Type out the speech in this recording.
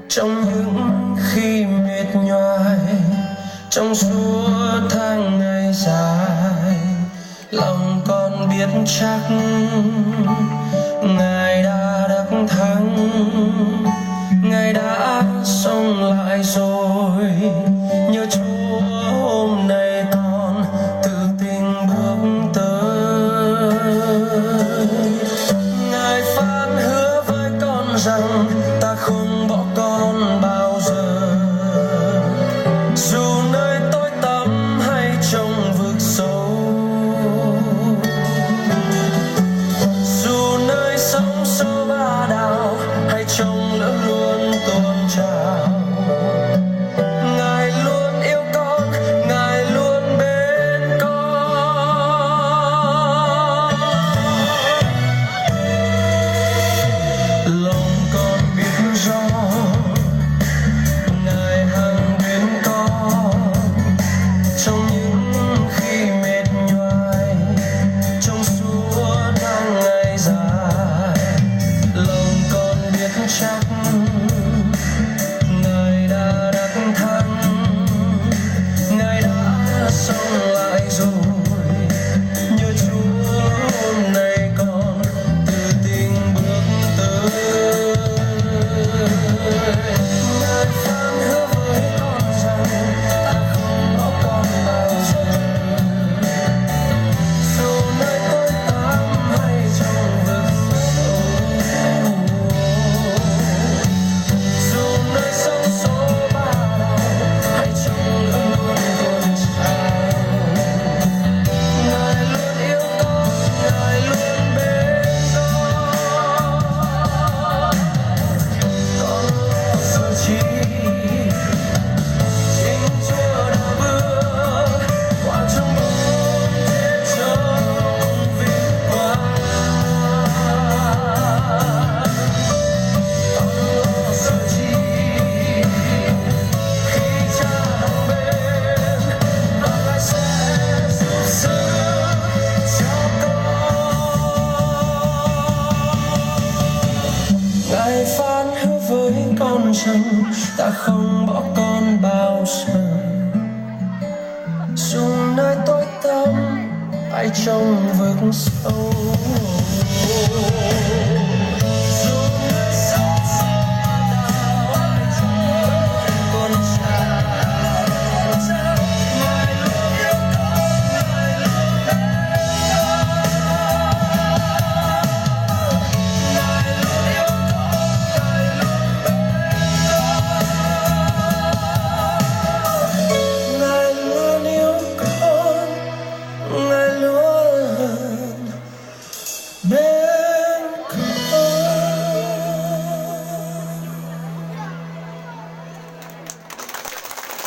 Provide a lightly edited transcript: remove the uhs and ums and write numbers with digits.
Trong những khi mệt nhoài, trong suốt tháng ngày dài, lòng con biết chắc Ngài đã đắc thắng, Ngài đã sống lại rồi. Nhờ Chúa hôm nay con tự tin bước tới. Ngài phán hứa với con rằng ta không bỏ con bao giờ, dù nơi tối tăm hay trong vực sâu, dù nơi sóng xô ba đào hay trong lỡ luôn tôn trào. Ngài luôn yêu con, Ngài luôn bên con. Lòng con biết rõ Ngài hằng bên con trong những khi mệt nhoài, trong suốt tháng ngày dài. Lòng con biết chắc Ngài đã đắc thắng, Ngài đã sống lại rồi. Nhờ Chúa hôm nay con tự tin bước tới. Ngài phán hứa với con rằng ta không bỏ con bao giờ, dù nơi tối tăm hay trong vực sâu, dù nơi sóng xô ba đào hay trong lỡ luôn tôn trào. Ngài luôn yêu con, Ngài luôn bên con. Con lo sợ chi, chính Chúa đã bước qua trong bóng chết trong vinh quang. Con lo sợ chi, khi Cha ở bên, và Ngài sẽ giúp sức cho con. Ngài phán hứa với con rằng ta không bỏ con bao giờ, dù nơi tối tăm hay trong vực sâu.